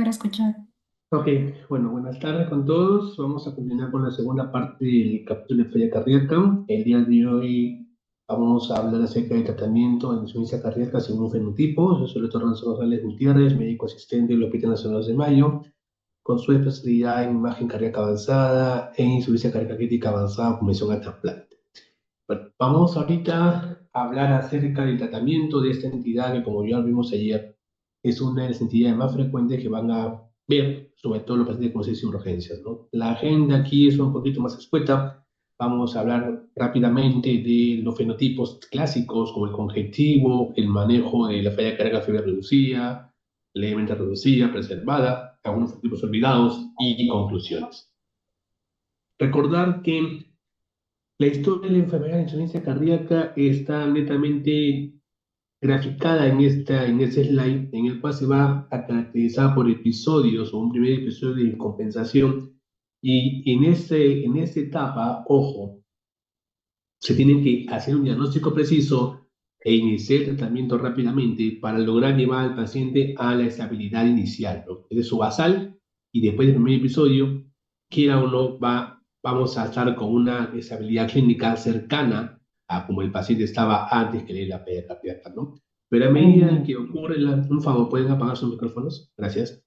para escuchar. Ok, bueno, buenas tardes con todos. Vamos a continuar con la segunda parte del capítulo de falla cardíaca. El día de hoy vamos a hablar acerca del tratamiento de insuficiencia cardíaca según un fenotipo. Yo soy el doctor Renzo González Gutiérrez, médico asistente del Hospital Nacional de Mayo, con su especialidad en imagen cardíaca avanzada e insuficiencia cardíaca crítica avanzada con mención a trasplante. Bueno, vamos ahorita a hablar acerca del tratamiento de esta entidad que, como ya vimos ayer, es una de las entidades más frecuentes que van a ver, sobre todo los pacientes con necesidades de urgencias, ¿no? La agenda aquí es un poquito más escueta. Vamos a hablar rápidamente de los fenotipos clásicos, como el conjuntivo, el manejo de la falla cardíaca fiebre reducida, levemente reducida, preservada, algunos fenotipos olvidados y conclusiones. Recordar que la historia de la enfermedad de insuficiencia cardíaca está netamente graficada en ese slide, en el cual se va a caracterizar por episodios o un primer episodio de compensación. Y en esa etapa, ojo, se tiene que hacer un diagnóstico preciso e iniciar el tratamiento rápidamente para lograr llevar al paciente a la estabilidad inicial, ¿no? Es su basal y después del primer episodio, quiera o no, vamos a estar con una estabilidad clínica cercana a como el paciente estaba antes que le dé la falla cardíaca, ¿no? Pero a medida que ocurre un favor, ¿pueden apagar sus micrófonos? Gracias.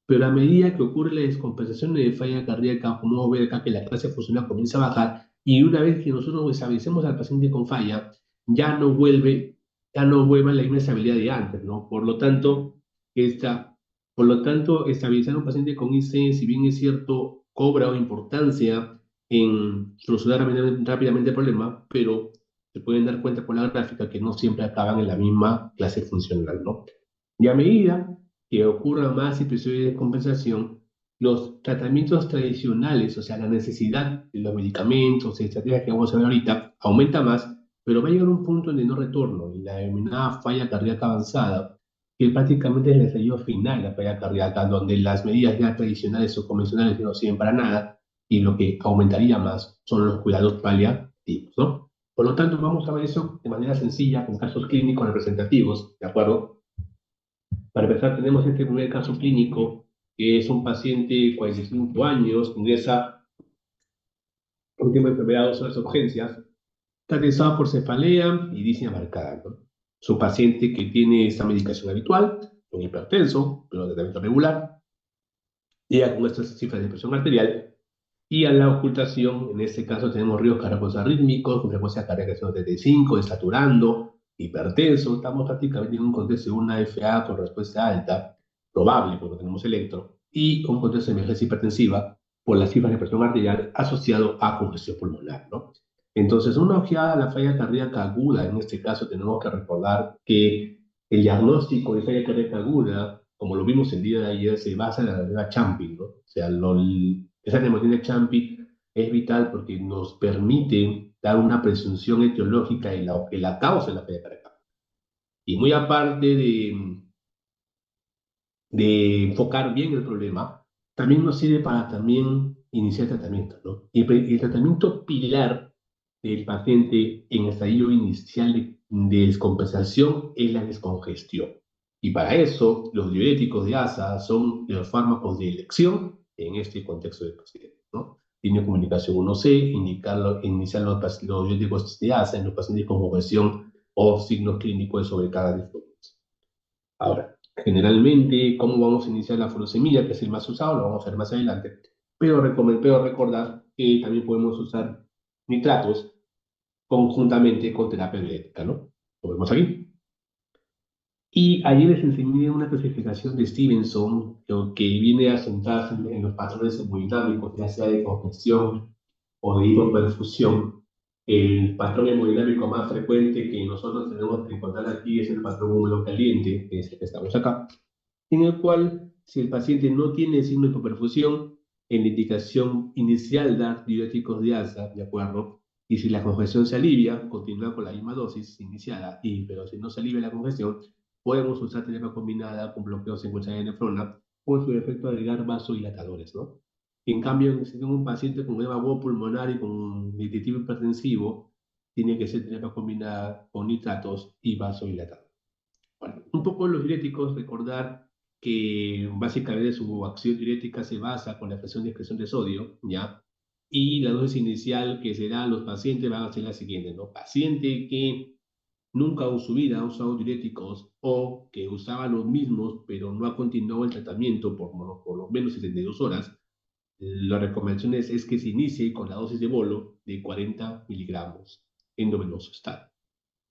Pero a medida que ocurre la descompensación de falla cardíaca, como ver acá que la clase funcional comienza a bajar, y una vez que nosotros estabilicemos al paciente con falla, ya no vuelve, ya no vuelve a la misma estabilidad de antes, ¿no? Esta, por lo tanto, estabilizar a un paciente con IC, si bien es cierto, cobra importancia en solucionar rápidamente el problema, pero se pueden dar cuenta por la gráfica que no siempre acaban en la misma clase funcional, ¿no? Y a medida que ocurran más episodios de compensación, los tratamientos tradicionales, o sea, la necesidad de los medicamentos y estrategias que vamos a ver ahorita, aumenta más, pero va a llegar un punto de no retorno, y la denominada falla cardíaca avanzada, que prácticamente es el estallido final de la falla cardíaca, donde las medidas ya tradicionales o convencionales no sirven para nada, y lo que aumentaría más son los cuidados paliativos, ¿no? Por lo tanto, vamos a ver eso de manera sencilla, con casos clínicos representativos, ¿de acuerdo? Para empezar, tenemos este primer caso clínico, que es un paciente de 45 años, ingresa con tiempo de enfermedad 2 horas de urgencias, caracterizado por cefalea y disnea marcada, ¿no? Es un paciente que tiene esta medicación habitual, un hipertenso, pero de tratamiento regular, llega con estas cifras de presión arterial, y a la ocultación, en este caso tenemos ríos cardíacos arrítmicos, con frecuencia cardíaca de 135, desaturando, hipertenso, estamos prácticamente en un contexto de una FA con respuesta alta, probable porque tenemos electro, y un contexto de emergencia hipertensiva por las cifras de presión arterial asociado a congestión pulmonar, ¿no? Entonces, una ojeada a la falla cardíaca aguda, en este caso tenemos que recordar que el diagnóstico de falla cardíaca aguda, como lo vimos el día de ayer, se basa en la regla Champi, ¿no? O sea, esa hemoglobina Champi es vital porque nos permite dar una presunción etiológica de la causa de la falla cardíaca. Y muy aparte de enfocar bien el problema, también nos sirve para también iniciar tratamiento, ¿no? Y el tratamiento pilar del paciente en estadio inicial de descompensación es la descongestión. Y para eso, los diuréticos de ASA son los fármacos de elección en este contexto del paciente, ¿no? Tiene comunicación 1C, iniciar los diuréticos de ASA en los pacientes con congestión o signos clínicos de sobrecarga de fluidos. Ahora, generalmente, ¿cómo vamos a iniciar la furosemida, que es el más usado? Lo vamos a ver más adelante. Pero recordar que también podemos usar nitratos conjuntamente con terapia diurética, ¿no? Lo vemos aquí. Y allí les enseñé una clasificación de Stevenson que viene a centrarse en los patrones hemodinámicos, ya sea de congestión o de hipoperfusión. El patrón hemodinámico más frecuente que nosotros tenemos que encontrar aquí es el patrón húmedo caliente, que es el que estamos acá, en el cual, si el paciente no tiene signo de hipoperfusión, en la indicación inicial dar diuréticos de alza, ¿de acuerdo? Y si la congestión se alivia, continúa con la misma dosis iniciada, pero si no se alivia la congestión, podemos usar terapia combinada con bloqueos en secuencia de nefrona o en su defecto agregar vasodilatadores, ¿no? En cambio, si tengo un paciente con edema pulmonar y con dispositivo hipertensivo, tiene que ser terapia combinada con nitratos y vasodilatadores. Bueno, un poco los diuréticos, recordar que básicamente su acción diurética se basa con la presión de excreción de sodio, ¿ya? Y la dosis inicial que se da a los pacientes va a ser la siguiente, ¿no? Paciente que nunca en su vida ha usado diuréticos o que usaba los mismos, pero no ha continuado el tratamiento por lo menos 72 horas, la recomendación es que se inicie con la dosis de bolo de 40 miligramos endovenoso estándar.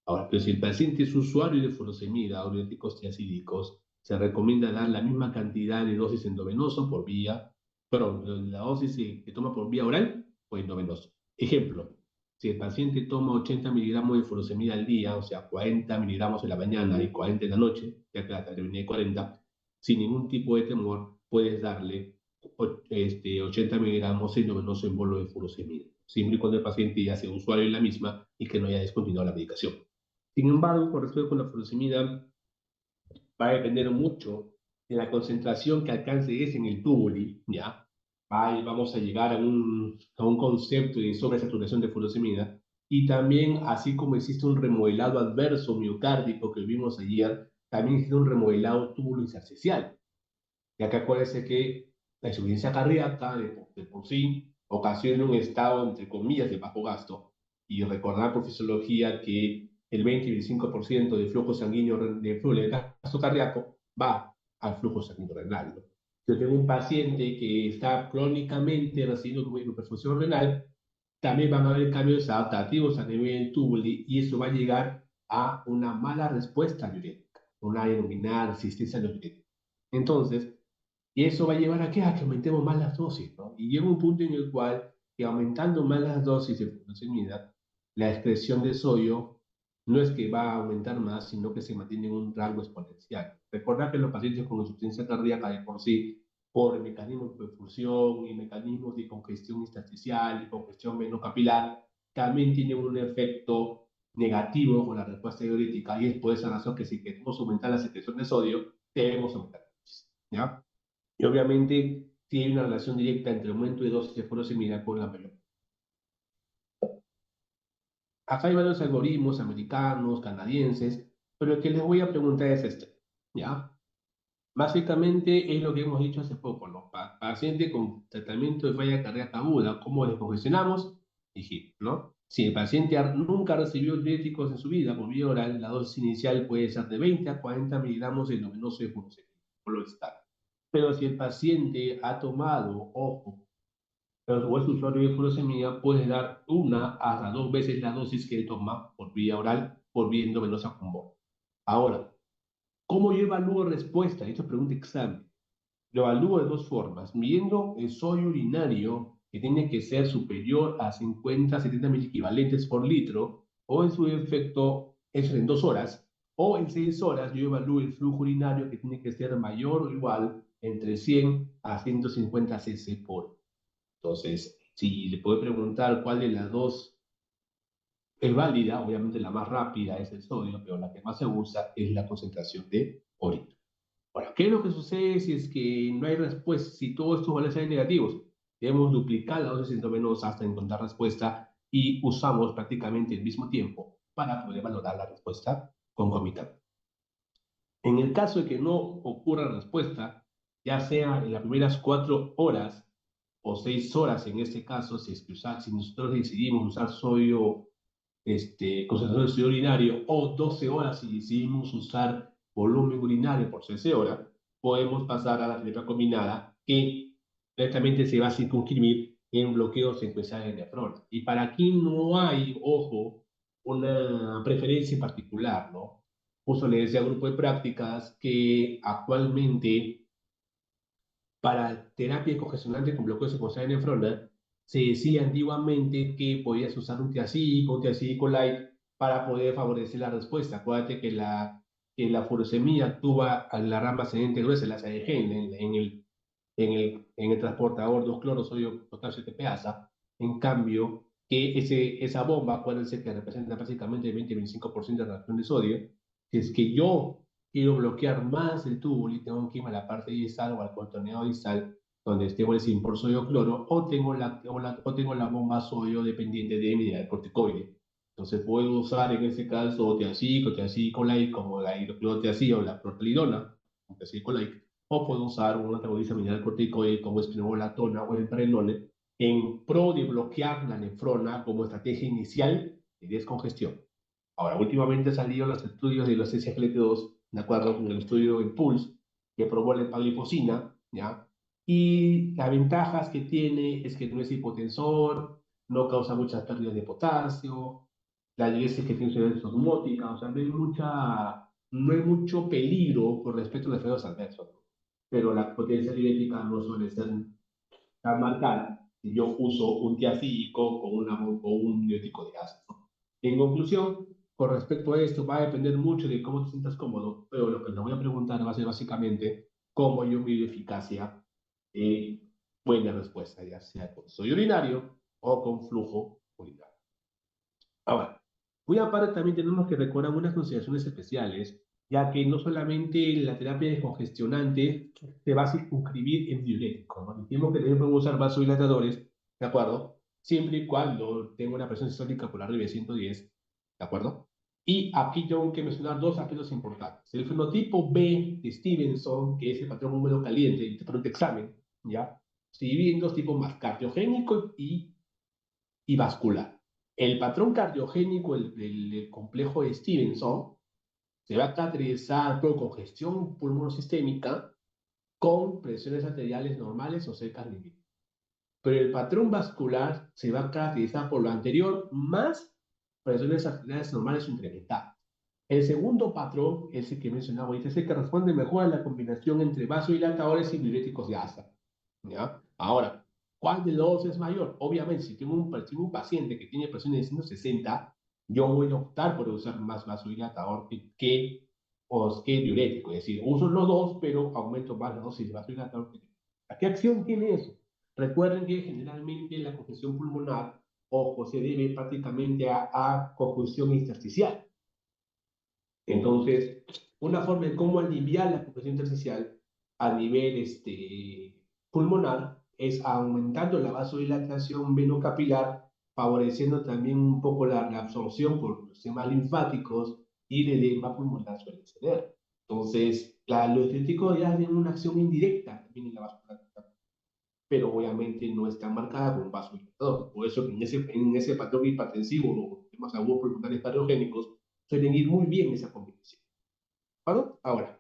Ahora, pero si el paciente es usuario de furosemida o diuréticos triacídicos, se recomienda dar la misma cantidad de dosis endovenoso por vía, perdón, la dosis que toma por vía oral o endovenoso. Ejemplo, si el paciente toma 80 miligramos de furosemida al día, o sea, 40 miligramos en la mañana y 40 en la noche, ya que la terminé de 40, sin ningún tipo de temor, puedes darle 80 miligramos endovenoso en bolo de furosemida, siempre y cuando el paciente ya sea usuario de la misma y que no haya descontinuado la medicación. Sin embargo, con respecto con la furosemida, va a depender mucho de la concentración que alcance ese en el tubuli, ¿ya? Vamos a llegar a un concepto de sobresaturación de furosemida y también, así como existe un remodelado adverso miocárdico que vimos ayer, también existe un remodelado túbulo intersticial, ya que acuérdense que la insuficiencia cardíaca de por sí ocasiona un estado, entre comillas, de bajo gasto, y recordar por fisiología que el 20 y el 25% del flujo sanguíneo de flujo de gasto cardíaco va al flujo sanguíneo renal, ¿no? Yo tengo un paciente que está crónicamente recibiendo hiperfunción renal, también van a haber cambios adaptativos a nivel del túbulo y eso va a llegar a una mala respuesta diurética, una denominada resistencia diurética. Entonces, y eso va a llevar a qué? A que aumentemos más las dosis, ¿no? Y llega un punto en el cual, que aumentando más las dosis de furosemida, la excreción de sodio no es que va a aumentar más, sino que se mantiene en un rango exponencial. Recordad que los pacientes con insuficiencia cardíaca de por sí, por mecanismos de perfusión y mecanismos de congestión intersticial y congestión venocapilar, también tienen un efecto negativo con la respuesta diurética y es por esa razón que si queremos aumentar la secreción de sodio, debemos aumentar la dosis, ¿ya? Y obviamente sí hay una relación directa entre el aumento de dosis de furosemida con la melón. Acá hay varios algoritmos americanos, canadienses, pero el que les voy a preguntar es este, ¿ya? Básicamente es lo que hemos dicho hace poco, ¿no? Paciente con tratamiento de falla cardíaca aguda, ¿cómo descongestionamos? Dijimos, ¿no? Si el paciente nunca recibió diuréticos en su vida por vía oral, la dosis inicial puede ser de 20 a 40 miligramos de endovenoso de furosemida, por lo estándar. Pero si el paciente ha tomado, ojo, o es usuario de furosemida, puede dar una hasta dos veces la dosis que toma por vía oral, por vía endovenosa con bolo. Ahora, ¿cómo yo evalúo respuesta? Esto es pregunta examen. Lo evalúo de dos formas, midiendo el sodio urinario, que tiene que ser superior a 50-70 mil equivalentes por litro, o en su defecto, eso en 2 horas, o en 6 horas yo evalúo el flujo urinario, que tiene que ser mayor o igual entre 100 a 150 cc por hora. Entonces, si le puede preguntar cuál de las dos es válida, obviamente la más rápida es el sodio, pero la que más se usa es la concentración de orina. Ahora, ¿qué es lo que sucede si es que no hay respuesta? Si todos estos valores salen negativos, debemos duplicar la dosis endovenosa hasta encontrar respuesta y usamos prácticamente el mismo tiempo para poder valorar la respuesta concomitante. En el caso de que no ocurra respuesta, ya sea en las primeras 4 horas o 6 horas en este caso, si nosotros decidimos usar sodio, concentración de sodio urinario, o 12 horas si decidimos usar volumen urinario por cc hora, podemos pasar a la terapia combinada que directamente se va a circunscribir en bloqueo secuencial de nefrona. Y para aquí no hay, ojo, una preferencia en particular, ¿no? Justo le decía al grupo de prácticas que actualmente para terapia congestionante con bloqueo secuencial de nefrona, se decía antiguamente que podías usar un tiacídico light para poder favorecer la respuesta. Acuérdate que la furosemida actúa en la rama ascendente gruesa, la ADG, en el transportador 2-cloro sodio potasio TPasa. En cambio, que esa bomba, acuérdense que representa básicamente el 20-25% de la reacción de sodio. Si es que yo quiero bloquear más el tubo y tengo que irme a la parte distal o al contorneado distal, donde esté el sin por sodio cloro, o tengo la bomba sodio dependiente de mi corticoide. Entonces puedo usar en ese caso tiacidico light como la hidroclorotiazida o la protalidona, tiacidico light, o puedo usar un antagonista mineralocorticoide como espinolatona o el prenone en pro de bloquear la nefrona como estrategia inicial de descongestión. Ahora, últimamente han salido los estudios de los SGLT2, de acuerdo con el estudio Impulse, que probó la empaglifosina, ¿ya? Y las ventajas que tiene es que no es hipotensor, no causa muchas pérdidas de potasio, la diuresis que tiene es osmótica, o sea, no hay mucho peligro con respecto a los efectos adversos, ¿no? Pero la potencia diurética no suele ser tan marcada si yo uso un tiazídico con un diurético de ácido. En conclusión, con respecto a esto, va a depender mucho de cómo te sientas cómodo, pero lo que te voy a preguntar va a ser básicamente cómo yo mido eficacia de buena respuesta, ya sea con sodio urinario o con flujo urinario. Ahora, muy aparte también tenemos que recordar unas consideraciones especiales, ya que no solamente la terapia descongestionante se va a circunscribir en diuréticos, ¿no? Decimos que también podemos usar vasodilatadores, ¿de acuerdo? Siempre y cuando tenga una presión sistólica por arriba de 110, ¿de acuerdo? Y aquí tengo que mencionar dos aspectos importantes. El fenotipo B de Stevenson, que es el patrón húmedo caliente, y te pregunto examen, ¿ya? Se divide en dos tipos más, cardiogénico y vascular. El patrón cardiogénico, el complejo de Stevenson, se va a caracterizar por congestión pulmonosistémica con presiones arteriales normales o cerca del límite. Pero el patrón vascular se va a caracterizar por lo anterior más presiones arteriales normales o incrementadas. El segundo patrón es el que mencionaba ahorita, es el que responde mejor a la combinación entre vasodilatadores y diuréticos de asa, ¿ya? Ahora, ¿cuál de los dos es mayor? Obviamente, si tengo un paciente que tiene presión de 160, yo voy a optar por usar más vasodilatador que diurético. Es decir, uso los dos, pero aumento más la dosis de vasodilatador que diurético. ¿A qué acción tiene eso? Recuerden que generalmente la congestión pulmonar, ojo, se debe prácticamente a congestión intersticial. Entonces, una forma de cómo aliviar la congestión intersticial a nivel pulmonar es aumentando la vasodilatación venocapilar, favoreciendo también un poco la absorción por los sistemas linfáticos y el edema pulmonar suele ceder. Entonces, los diuréticos ya tienen una acción indirecta también en la vasodilatación, pero obviamente no está marcada con vasodilatador. Por eso que en ese patrón hipertensivo o temas agudos pulmonares cardiogénicos suelen ir muy bien esa combinación. ¿Vale? Ahora,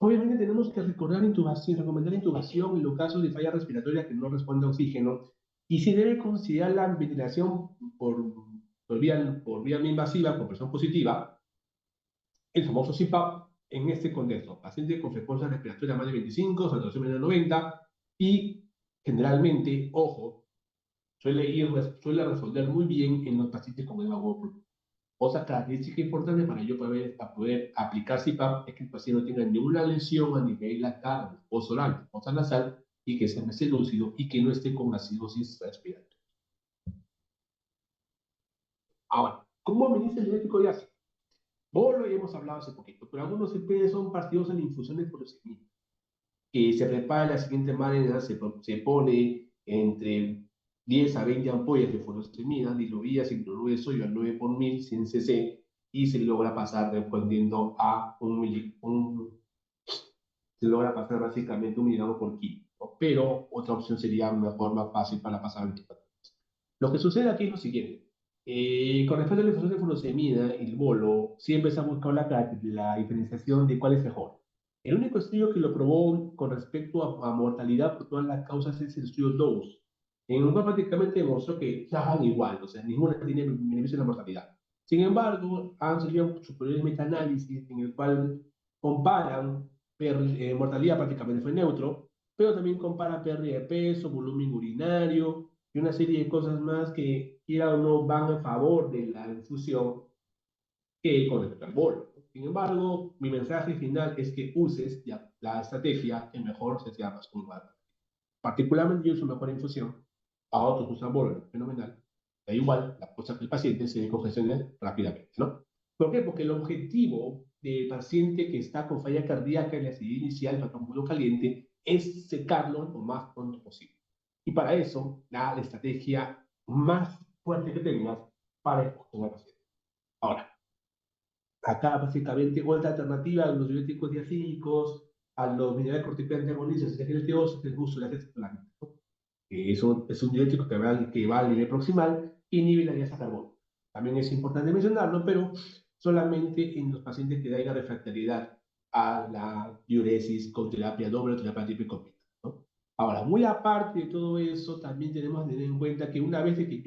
obviamente tenemos que recordar intubación, recomendar intubación en los casos de falla respiratoria que no responde a oxígeno y se debe considerar la ventilación por vía no invasiva, por presión positiva, el famoso CPAP, en este contexto, paciente con frecuencia respiratoria más de 25, saturación menor de 90 y generalmente, ojo, suele resolver muy bien en los pacientes con el agua. Otra característica importante para yo poder aplicar CPAP es que el paciente no tenga ninguna lesión a nivel lateral, fosa oral, fosa nasal, y que sea más lúcido y que no esté con acidosis respiratoria. Ahora, ¿cómo administra el diurético de ácido? Vos lo hemos hablado hace poquito, pero algunos CP son partidos en infusiones por semilla, que se prepara de la siguiente manera, se pone entre 10 a 20 ampollas de furosemida diluidas en cloruro de sodio al 9 por 1000, 100 cc, y se logra pasar respondiendo a se logra pasar básicamente 1 miligramo por kilo, ¿no? Pero otra opción sería mejor, más fácil para pasar 24 horas. Lo que sucede aquí es lo siguiente. Con respecto a la infusión de furosemida y el bolo, siempre se ha buscado la diferenciación de cuál es mejor. El único estudio que lo probó con respecto a mortalidad por todas las causas es el estudio DOSE, en el cual prácticamente demostró que estaban igual, o sea, ninguna tiene beneficio en la mortalidad. Sin embargo, han salido superiores metaanálisis en el cual comparan mortalidad prácticamente fue neutro, pero también compara pérdida de peso, volumen urinario y una serie de cosas más que, quiera o no, van a favor de la infusión que con el bolo. Sin embargo, mi mensaje final es que uses la estrategia que mejor se sea más cómoda. Particularmente yo uso mejor infusión, a otros usan bolo, fenomenal. Da igual, la cosa que el paciente se descongestione rápidamente, ¿no? ¿Por qué? Porque el objetivo del paciente que está con falla cardíaca en la acidez inicial, patrón caliente, es secarlo lo más pronto posible. Y para eso, la estrategia más fuerte que tengas para escoger al paciente. Ahora, acá básicamente otra alternativa a los diuréticos diacídicos, a los minerales corticoides antagonistas de GLT2 es el uso de ácido celular. Eso es un diurético que va al nivel proximal y inhibe la diasa carbono. También es importante mencionarlo, pero solamente en los pacientes que haya refractariedad a la diuresis con terapia doble o terapia típica, ¿no? Ahora, muy aparte de todo eso, también tenemos que tener en cuenta que una vez que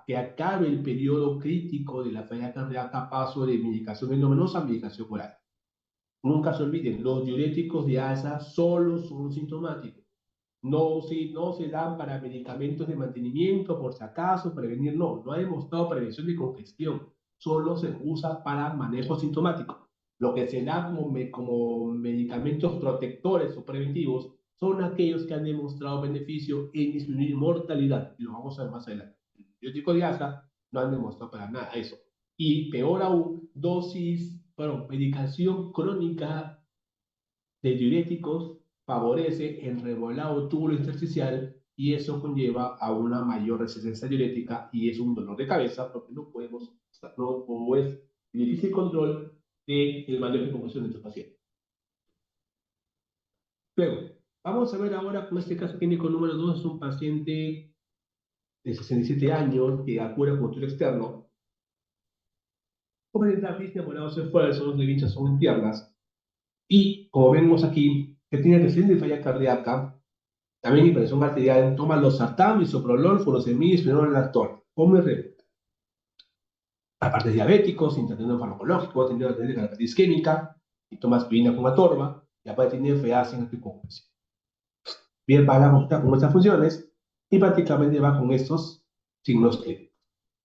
que acabe el periodo crítico de la falla cardíaca, paso de medicación endovenosa a medicación oral. Nunca se olviden, los diuréticos de ASA solo son sintomáticos. No se dan para medicamentos de mantenimiento, por si acaso, prevenir, no ha demostrado prevención de congestión, solo se usa para manejo sintomático. Lo que se da como medicamentos protectores o preventivos son aquellos que han demostrado beneficio en disminuir mortalidad, y lo vamos a ver más adelante. El antibiótico de ASA no han demostrado para nada eso. Y peor aún, medicación crónica de diuréticos favorece el remodelado túbulo intersticial y eso conlleva a una mayor resistencia diurética y es un dolor de cabeza porque no es difícil control del manejo de confusión de estos pacientes. Luego, vamos a ver ahora con este caso clínico número 2, es un paciente de 67 años que acude con control externo, con la física morados esfuerzos, de hinchazón en piernas y, como vemos aquí, que tiene reciente falla cardíaca. También hipertensión arterial, toma losartán, bisoprolol, furosemid, espinol, lactol. Come receta. Aparte de diabéticos, sin tratamiento farmacológico, teniendo atendida la hepatitis isquémica, y toma aspirina con atorva, y aparte tiene FA sin anticoagulación. Bien, para la consulta con estas funciones, y prácticamente va con estos signos clínicos.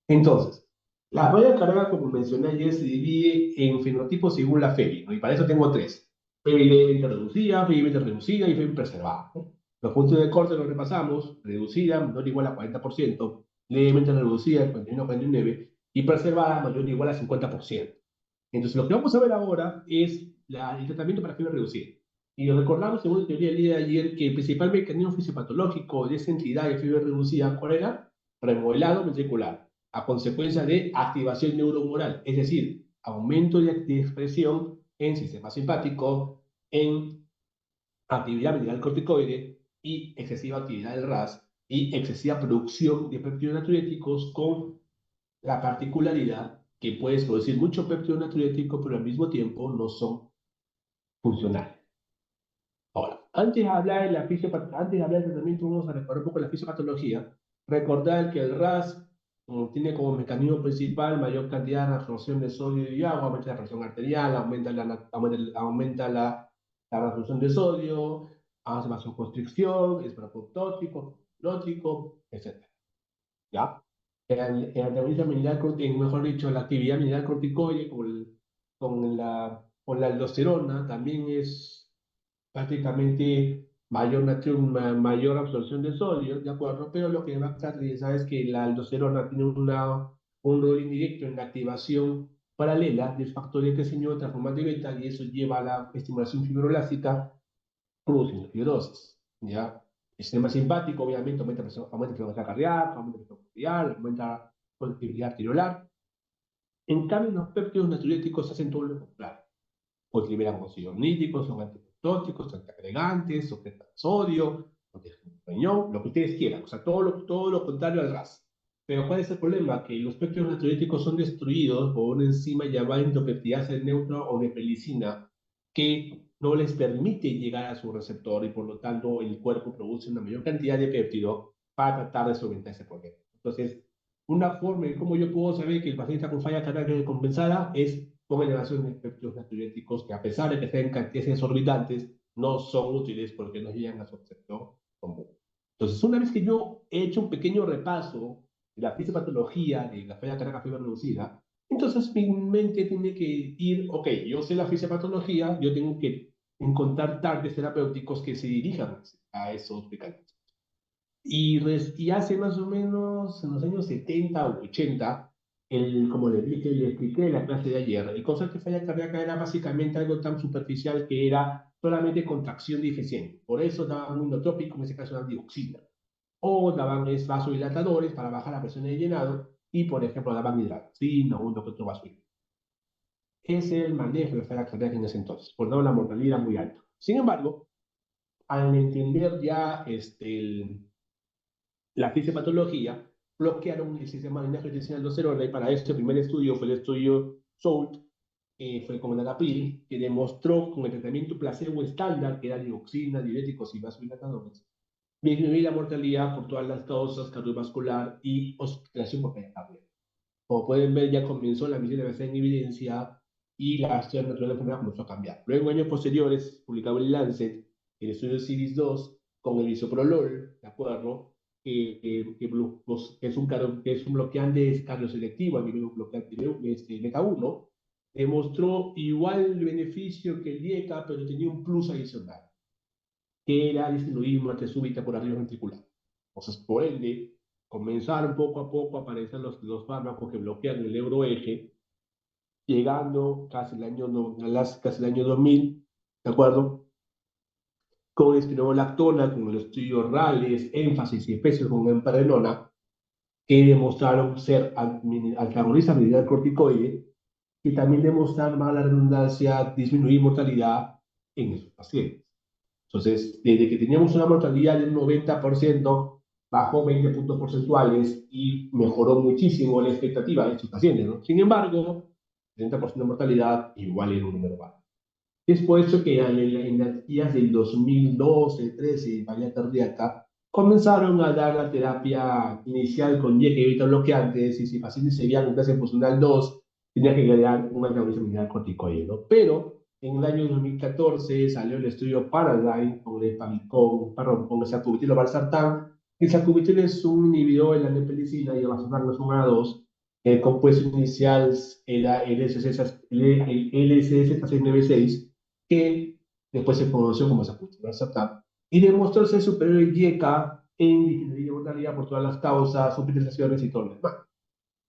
Entonces, la falla cardíaca, como mencioné ayer, se divide en fenotipos según la FEBI, ¿no? Y para eso tengo tres. FEBI levemente reducida, FEBI levemente reducida y FEBI preservada, ¿no? Los puntos de corte los repasamos: reducida, menor o igual a 40%, levemente reducida, 41-49%, y preservada, mayor o igual a 50%. Entonces, lo que vamos a ver ahora es el tratamiento para fiebre reducida. Y recordamos, según la teoría del día de ayer, que el principal mecanismo fisiopatológico de esa entidad de fiebre reducida, ¿cuál era? Remodelado ventricular, a consecuencia de activación neurohumoral, es decir, aumento de expresión en sistema simpático, en actividad mineral corticoide y excesiva actividad del RAS y excesiva producción de péptidos natriuréticos con la particularidad que puedes producir mucho péptido natriurético, pero al mismo tiempo no son funcionales. Ahora, antes de hablar del tratamiento, vamos a recordar un poco la fisiopatología. Recordar que el RAS tiene como mecanismo principal mayor cantidad de absorción de sodio y agua, aumenta la presión arterial, aumenta la absorción de sodio, hace vasoconstricción, es broncotóxico, hipnótico, etc. ¿Ya? El antagonista mineral, mejor dicho, la actividad mineral corticoide con la aldosterona también es prácticamente mayor absorción de sodio, ¿de acuerdo? Pero lo que va a caracterizar es que la aldosterona tiene un rol indirecto en la activación paralela del factor de crecimiento transformante beta y eso lleva a la estimulación fibroblástica produciendo fibrosis, ¿ya? El sistema simpático, obviamente, aumenta la presión cardíaca, aumenta la presión arterial, aumenta la conductividad arteriolar. En cambio, los péptidos natriuréticos hacen todo lo contrario. Pues liberan óxidos nítricos, son antiprotóticos, antiagregantes, sujetan sodio, protegen el riñón, lo que ustedes quieran. O sea, todo lo contrario al gas. Pero ¿cuál es el problema? Que los péptidos natriuréticos son destruidos por una enzima llamada endopeptidasa neutro o de pelicina, que no les permite llegar a su receptor y por lo tanto el cuerpo produce una mayor cantidad de péptido para tratar de solventar ese problema. Entonces, una forma en cómo yo puedo saber que el paciente está con falla cardíaca descompensada es con elevación de péptidos natriuréticos que, a pesar de que sean cantidades exorbitantes, no son útiles porque no llegan a su receptor común. Entonces, una vez que yo he hecho un pequeño repaso de la fisiopatología de la falla cardíaca fiebre reducida, entonces mi mente tiene que ir, ok, yo sé la fisiopatología, yo tengo que encontrar targets terapéuticos que se dirijan a esos mecanismos. Y hace más o menos en los años 70 o 80, como le expliqué en la clase de ayer, el concepto de falla cardíaca era básicamente algo tan superficial que era solamente contracción deficiente. Por eso daban un inotrópico, en este caso la dioxina. O daban vasodilatadores para bajar la presión de llenado y, por ejemplo, daban hidratoxina o un otro vasodilatador. Ese es el manejo de la falla cardíaca en ese entonces, por no la mortalidad muy alta. Sin embargo, al entender ya la fisiopatología, bloquearon el sistema de angiotensina aldosterona y para este primer estudio fue el estudio SOULT, fue con enalapril, que demostró con el tratamiento placebo estándar, que era dioxina, diuréticos y vasodilatadores, disminuir la mortalidad por todas las causas cardiovascular y hospitalización por falla cardíaca. Como pueden ver, ya comenzó la medicina basada en evidencia y la acción natural de la enfermedad comenzó a cambiar. Luego, en años posteriores, publicado en el Lancet, el estudio CIRIS-2 con el bisoprolol, ¿de acuerdo? Que es un bloqueante cardioselectivo a nivel bloqueante beta 1, demostró igual beneficio que el DIECA, pero tenía un plus adicional, que era disminuir muerte súbita por arriba ventricular. Entonces, por ende, comenzaron poco a poco a aparecer los fármacos que bloquean el euroeje, llegando casi el año 2000, ¿de acuerdo? Con espironolactona, con el estudio RALES, énfasis y especies con empadrenona, que demostraron ser antagonistas del corticoide y también demostraron, a la redundancia, disminuir mortalidad en esos pacientes. Entonces, desde que teníamos una mortalidad del 90%, bajó 20 puntos porcentuales y mejoró muchísimo la expectativa de estos pacientes, ¿no? Sin embargo, 30% de mortalidad igual era un número bajo. Es por eso que en las guías del 2012, 13, en falla cardíaca, comenzaron a dar la terapia inicial con DIEC y beta bloqueantes, y si pacientes se veían en clase funcional 2, tenía que agregar un antagonista militar corticoide, ¿no? Pero en el año 2014 salió el estudio Paradigm con el sacubitril o valsartán. El sacubitril es un inhibidor de la nepelicina y el valsartán es un A2. El compuesto inicial era el LSS696, que después se conoció como sacubitril/valsartán, y demostró ser superior al IECA en disminuir la mortalidad por todas las causas, hospitalizaciones y todo lo demás.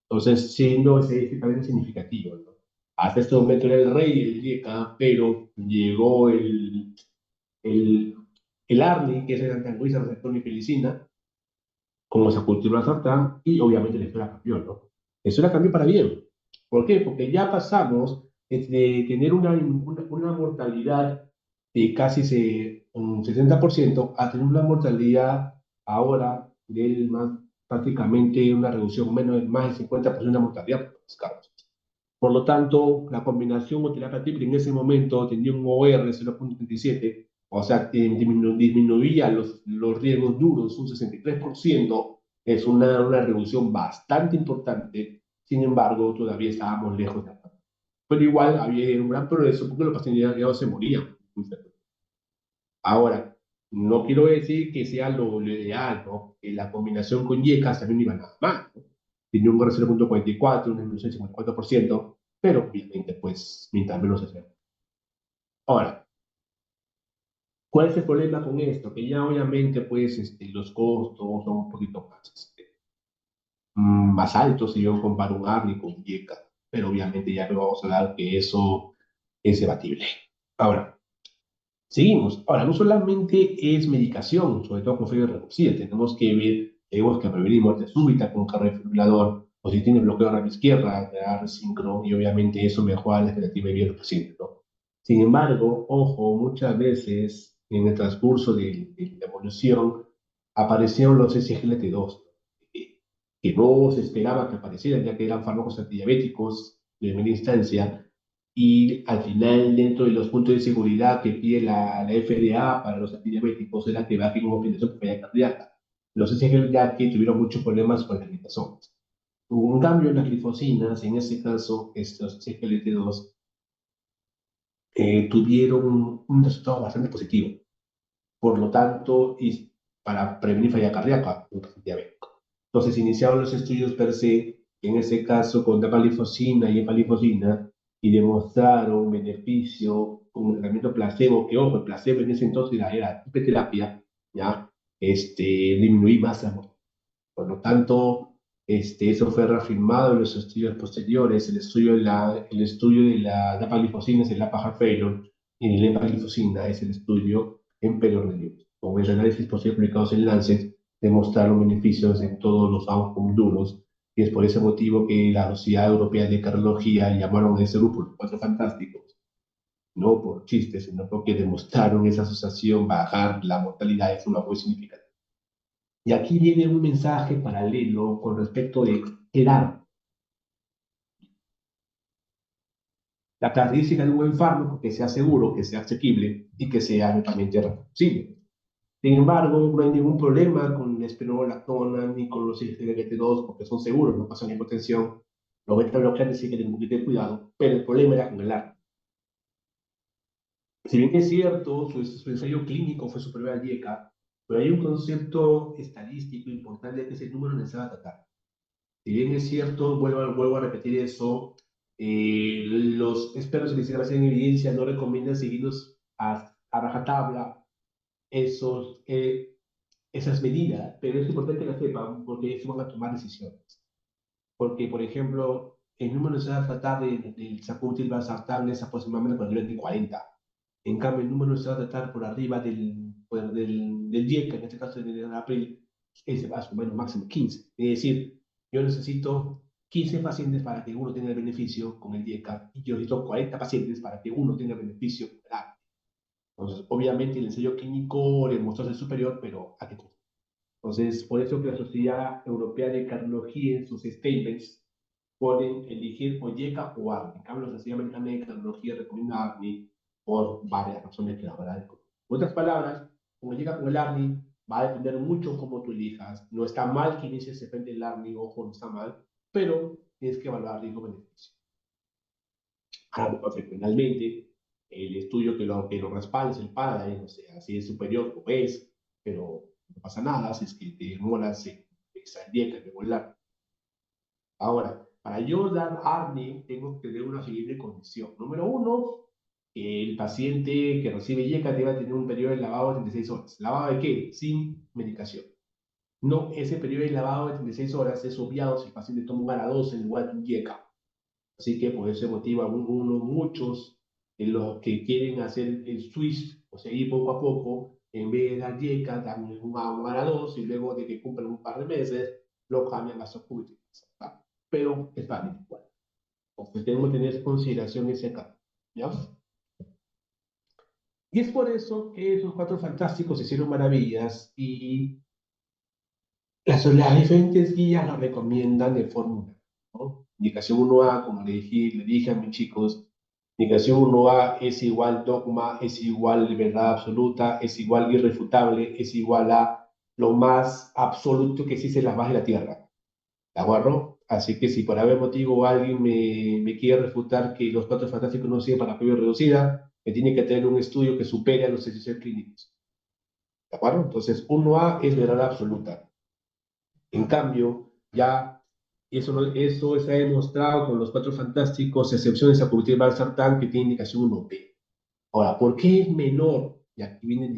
Entonces, siendo estadísticamente significativo, ¿no? Hasta este momento era el rey del IECA, pero llegó el, el ARNI, que es el antagonista receptor nipelicina, como sacubitril/valsartán, y obviamente la historia cambió, ¿no? La historia cambió para bien. ¿Por qué? Porque ya pasamos de tener una mortalidad de casi un 60% a tener una mortalidad ahora prácticamente una reducción menos de más del 50% de mortalidad por las causas. Por lo tanto, la combinación o terapia triple en ese momento tenía un OR de 0.37, o sea, disminuía los riesgos duros un 63%, es una reducción bastante importante. Sin embargo, todavía estábamos lejos de acá. Pero igual había un gran progreso porque los pacientes ya se morían. Ahora, no quiero decir que sea lo ideal, ¿no? Que la combinación con YECAS también iba nada mal, ¿no? Tenía un R0.44, una disminución del 54%, pero obviamente, pues, mientras menos se hace. Ahora, ¿cuál es el problema con esto? Que ya obviamente, pues, los costos son un poquito más altos si yo comparo un ARNI con un YECA, pero obviamente ya luego vamos a hablar que eso es debatible. Ahora, seguimos. Ahora, no solamente es medicación, sobre todo con fiebre reducida, tenemos que prevenir muerte súbita con un cardiodesfibrilador, o si tiene bloqueo de rama izquierda, dar síncrono, y obviamente eso mejora la expectativa de vida del paciente, ¿no? Sin embargo, ojo, muchas veces en el transcurso de la evolución aparecieron los SGLT2, que no se esperaba que aparecieran, ya que eran fármacos antidiabéticos de primera instancia, y al final, dentro de los puntos de seguridad que pide la FDA para los antidiabéticos, era que bajen una hospitalización por falla cardíaca. Los SGLT ya que tuvieron muchos problemas con las limitaciones. Hubo un cambio en las glifosinas, en este caso, estos SGLT2 tuvieron un resultado bastante positivo. Por lo tanto, y para prevenir falla cardíaca en un paciente diabético. Entonces, iniciaron los estudios per se, en ese caso con dapaglifosina y empaglifosina, y demostraron beneficio con un tratamiento placebo, que ojo, el placebo en ese entonces era terapia, ¿ya? Disminuir más la muerte. Por lo tanto, eso fue reafirmado en los estudios posteriores. El estudio de la dapaglifosina es el APA-Failure y la empaglifosina es el estudio en peronedio. Con el análisis posterior publicados en Lancet, demostraron beneficios en todos los outcomes duros, y es por ese motivo que la Sociedad Europea de Cardiología llamaron a ese grupo los cuatro fantásticos, no por chistes, sino porque demostraron esa asociación bajar la mortalidad de forma muy significativa. Y aquí viene un mensaje paralelo con respecto de edad. La característica de un buen fármaco que sea seguro, que sea asequible y que sea netamente reproducible. Sin embargo, no hay ningún problema con la espironolactona ni con los SGLT2 porque son seguros, no pasan hipotensión. Los beta-bloqueantes sí que tienen un poquito de cuidado, pero el problema era con el AR. Si bien es cierto, su ensayo clínico fue superior al IECA, pero hay un concepto estadístico importante que es el número necesario a tratar. Si bien es cierto, vuelvo a repetir eso, los expertos en medicina basada en evidencia no recomiendan seguirnos a rajatabla esas medidas, pero es importante que las sepan porque eso van a tomar decisiones. Porque, por ejemplo, el número necesario a tratar del sacubitril valsartán es aproximadamente por el nivel de 40. En cambio, el número necesario a tratar por arriba del 10, que en este caso es de abril, es más o menos máximo 15. Es decir, yo necesito 15 pacientes para que uno tenga el beneficio con el DIECA y yo necesito 40 pacientes para que uno tenga el beneficio con el ART. Entonces, obviamente el ensayo clínico le mostró ser superior, pero ¿a qué costo? Entonces, por eso que la Sociedad Europea de Cardiología en sus statements pueden elegir o YECA o ARNI. En cambio, la Sociedad Americana de Cardiología recomienda ARNI por varias razones que la verdad. En otras palabras, con el YECA con el ARNI va a depender mucho cómo tú elijas. No está mal que inicies de frente el ARNI, ojo, no está mal, pero tienes que evaluar riesgo-beneficio. Finalmente, el estudio que lo respalda es el Paradigm, o sea, si es superior, lo ves, pero no pasa nada si es que te demoras en esa dieta regular. Ahora, para yo dar ARNI, tengo que tener una siguiente condición. Número uno, el paciente que recibe IECA debe tener un periodo de lavado de 36 horas. ¿Lavado de qué? Sin medicación. No, ese periodo de lavado de 36 horas es obviado si el paciente toma un ARA-2 en lugar de un IECA. Así que por ese motivo, muchos de los que quieren hacer el switch o seguir poco a poco, en vez de dar IECA, dan un ARA-2 y luego de que cumplan un par de meses, lo cambian a Socubitril. Pero es válido igual. Porque tenemos que tener en consideración ese cambio. ¿Ya? Y es por eso que esos cuatro fantásticos hicieron maravillas y las diferentes guías lo recomiendan de fórmula, ¿no? Indicación 1A, como le dije a mis chicos, indicación 1A es igual dogma, es igual verdad absoluta, es igual irrefutable, es igual a lo más absoluto que existe en las bases de la Tierra. ¿De acuerdo? Así que si por algún motivo alguien me quiere refutar que los cuatro fantásticos no sirven para la fiebre reducida, me tiene que tener un estudio que supere a los ensayos clínicos. ¿De acuerdo? Entonces, 1A es verdad absoluta. En cambio, ya eso se ha demostrado con los cuatro fantásticos, excepciones a Cubitil Valsartán, que tiene indicación 1B. Ahora, ¿por qué es menor? Y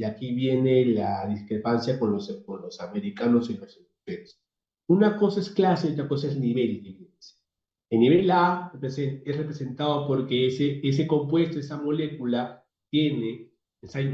aquí viene la discrepancia con los americanos y los europeos. Una cosa es clase y otra cosa es nivel de evidencia. El nivel A es representado porque ese compuesto, esa molécula, tiene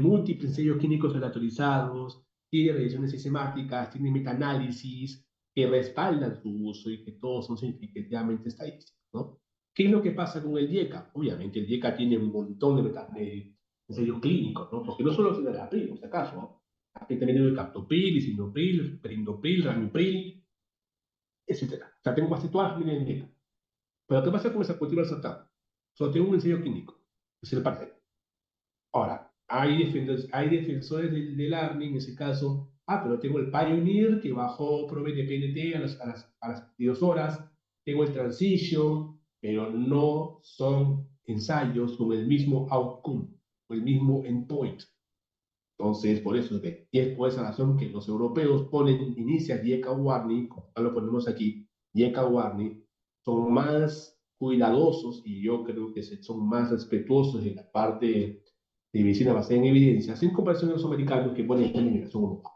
múltiples ensayos químicos aleatorizados, tiene reacciones sistemáticas, tiene metaanálisis que respaldan su uso y que todos son significativamente estadísticos, ¿no? ¿Qué es lo que pasa con el DIECA? Obviamente el DIECA tiene un montón de ensayos clínicos, ¿no? Porque no solo es la PRIL, por si acaso, ¿no? Aquí también hay captopril, lisinopril, perindopril, ramipril, etcétera. O sea, tengo casi todas las líneas de DIECA. Pero ¿qué pasa con esa cultura del satán? Solo tengo un ensayo clínico, que es el parte. Ahora, hay defensores del ARNI en ese caso. Pero tengo el Pioneer que bajó ProMed de PNT a las 22 horas. Tengo el Transition, pero no son ensayos con el mismo outcome o el mismo endpoint. Entonces, por eso y es por esa razón que los europeos inician IECA Warning, como lo ponemos aquí, IECA Warning, son más cuidadosos y yo creo que son más respetuosos en la parte de medicina basada en evidencias en comparación a los americanos que ponen esta indicación 1A.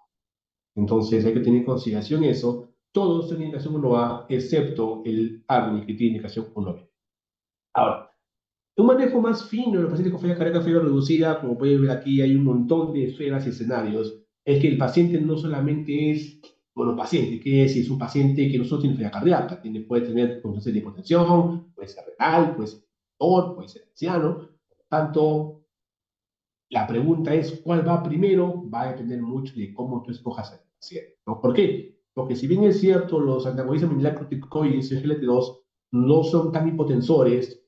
Entonces, hay que tener en consideración eso. Todos tienen indicación 1A, excepto el ARNI, que tiene indicación 1B. Ahora, un manejo más fino de los pacientes con falla cardíaca fiebre reducida, como pueden ver aquí, hay un montón de esferas y escenarios. Es que el paciente no solamente es, bueno, paciente, que es un paciente que no solo tiene falla cardíaca, puede tener condiciones de hipotensión, puede ser renal, puede ser doctor, puede ser anciano. Por tanto, La pregunta es, ¿cuál va primero? Va a depender mucho de cómo tú escojas al paciente, ¿no? ¿Por qué? Porque si bien es cierto, los antagonistas mineralocorticoides y GLT2 no son tan hipotensores,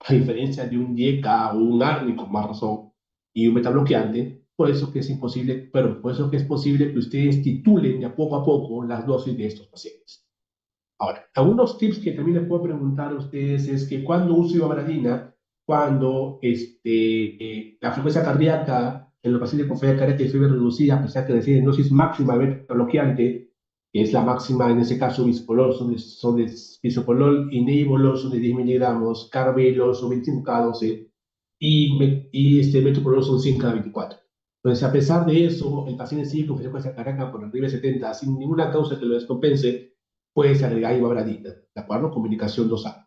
a diferencia de un YECA o un ARNI con más razón, y un metabloqueante, por eso que es imposible, pero por eso que es posible que ustedes titulen de a poco las dosis de estos pacientes. Ahora, algunos tips que también les puedo preguntar a ustedes es que cuando uso ivermectina, cuando la frecuencia cardíaca en los pacientes con falla cardíaca y fiebre reducida, a pesar que deciden dosis máxima de beta bloqueante, que es la máxima en ese caso bisoprolol, son de bisoprolol y nebivolol son de 10 miligramos, carvedilol son 25 cada 12 y metoprolol son 100 cada 24. Entonces, a pesar de eso, el paciente sigue con frecuencia cardíaca por arriba de 70 sin ninguna causa que lo descompense, puedes agregar ivabradina, ¿de acuerdo? Comunicación 2A.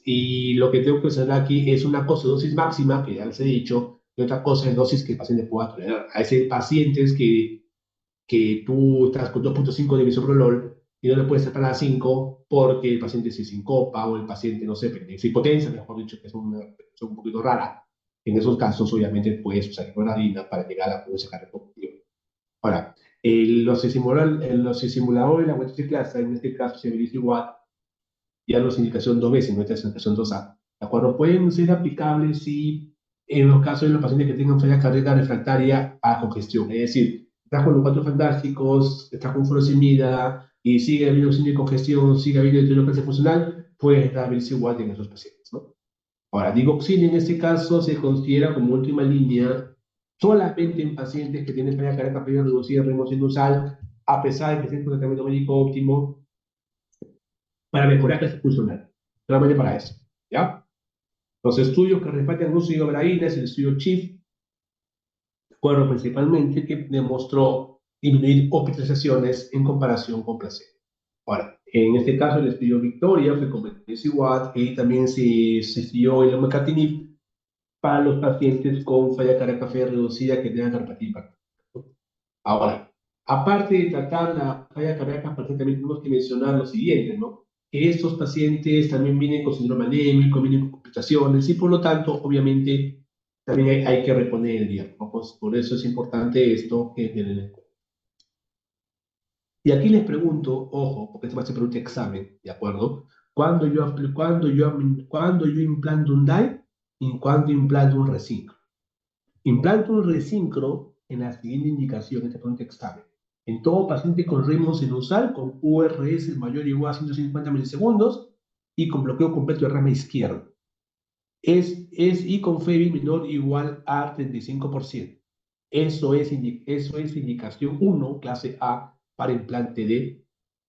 Y lo que tengo que observar aquí es una cosa de dosis máxima, que ya les he dicho, y otra cosa es dosis que el paciente pueda tolerar. A ese pacientes que tú estás con 2.5 de bisoprolol y no le puedes sacar a 5 porque el paciente se sincopa o el paciente, no sé, se hipotensa, mejor dicho, que es una situación un poquito rara. En esos casos, obviamente, puedes usar ivabradina para llegar a poder sacar el objetivo. Ahora, los simuladores de la web clase, en este caso se utiliza igual, ya los indicación 2B, no esta es indicación 2A. ¿De acuerdo? Pueden ser aplicables si en los casos de los pacientes que tengan falla cardíaca refractaria a congestión. Es decir, estás con los cuatro fantásticos, estás con furosemida y sigue habiendo signo de congestión, sigue habiendo etilocracia funcional, puedes dar igual en esos pacientes, ¿no? Ahora, digoxina en este caso se considera como última línea solamente en pacientes que tienen falla cardíaca previa reducida de ritmo sinusal, a pesar de que estén con tratamiento médico óptimo, para mejorar la funcional. Solamente para eso, ¿ya? Los estudios que respaldan el uso de ivermectina es el estudio CHIEF, acuerdo principalmente que demostró disminuir hospitalizaciones en comparación con placebo. Ahora, en este caso el estudio Victoria fue con 26 watts y también se estudió el omecatinib para los pacientes con falla cardíaca reducida que tengan cardiopatía. Ahora, aparte de tratar la falla cardíaca, también tenemos que mencionar lo siguiente, ¿no? Que estos pacientes también vienen con síndrome anémico, vienen con complicaciones y por lo tanto, obviamente, también hay que reponer el día, ¿no? Pues por eso es importante esto que tienen en cuenta. Y aquí les pregunto, ojo, porque esto va a ser para un examen, ¿de acuerdo? Cuando yo implanto un DAI y cuando implanto un resincro. Implanto un resincro en la siguiente indicación, este pregunta examen. En todo paciente con ritmo sinusal con URS mayor o igual a 150 milisegundos y con bloqueo completo de rama izquierdo. Y con FEBI menor o igual a 35%. Eso es indicación 1, clase A, para implante de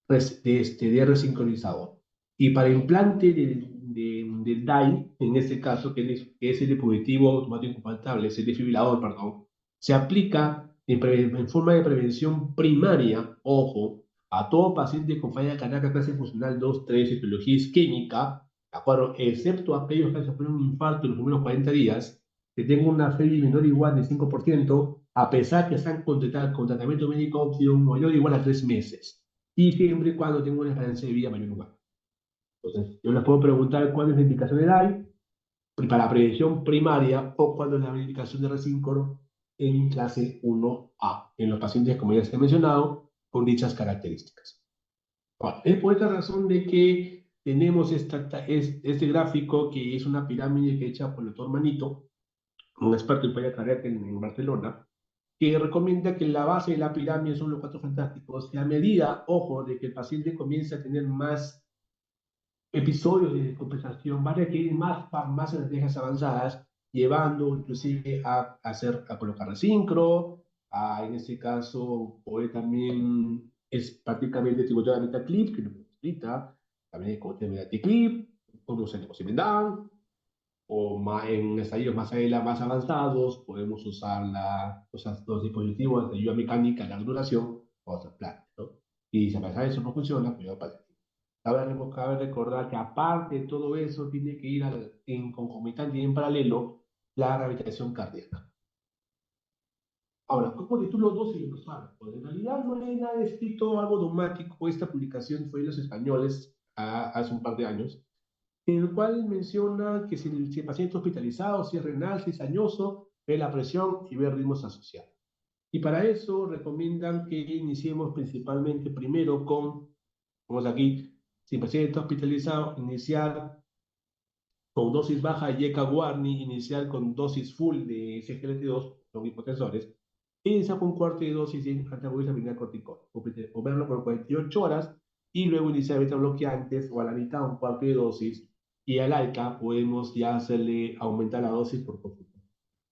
resincronizador. Y para implante del DAI, en este caso, que es el dispositivo automático infaltable, es el desfibrilador, perdón, se aplica en forma de prevención primaria, ojo, a todo paciente con falla cardíaca clase funcional 2, 3, etiología isquémica, ¿de acuerdo? Excepto aquellos que sufrieron un infarto en los primeros 40 días, que tengan una FEBI menor o igual de 5%, a pesar que están con tratamiento médico óptimo mayor o igual a 3 meses y siempre y cuando tenga una esperanza de vida mayor lugar. Entonces, yo les puedo preguntar cuál es la indicación de DAI para la prevención primaria o cuál es la indicación de resíncoro en clase 1A, en los pacientes, como ya se ha mencionado, con dichas características. Bueno, es por esta razón de que tenemos este gráfico que es una pirámide que hecha por el doctor Manito, un experto en falla cardíaca en Barcelona, que recomienda que la base de la pirámide son los cuatro fantásticos, y a medida, ojo, de que el paciente comience a tener más episodios de descompensación, van a requerir más estrategias avanzadas, llevando inclusive a colocar sincro, en este caso, puede también, es prácticamente tributar a Metaclip, que lo necesita, también hay como Metaclip, podemos hacer Osimendan, o en estadios más avanzados, podemos usar los dispositivos de ayuda mecánica a larga duración o trasplante, ¿no? Y si a pesar de eso no funciona, pues ya pasa. Cabe recordar que aparte de todo eso, tiene que ir en concomitante y en paralelo la rehabilitación cardíaca. Ahora, ¿cómo titulo 12 y los fármacos? En realidad no hay nada escrito, algo dogmático. Esta publicación fue de los españoles hace un par de años, en el cual menciona que si el paciente es hospitalizado, si es renal, si es añoso, ver la presión y ver ritmos asociados. Y para eso recomiendan que iniciemos principalmente primero con, vamos aquí, si el paciente está hospitalizado, iniciar con dosis baja de Yeca Guarni, iniciar con dosis full de SGLT2, son hipotensores, e iniciar con un cuarto de dosis de antagonista biliar corticoide, o verlo por 48 horas, y luego iniciar beta bloqueantes, o a la mitad un cuarto de dosis, y al alta podemos ya hacerle aumentar la dosis por consulta,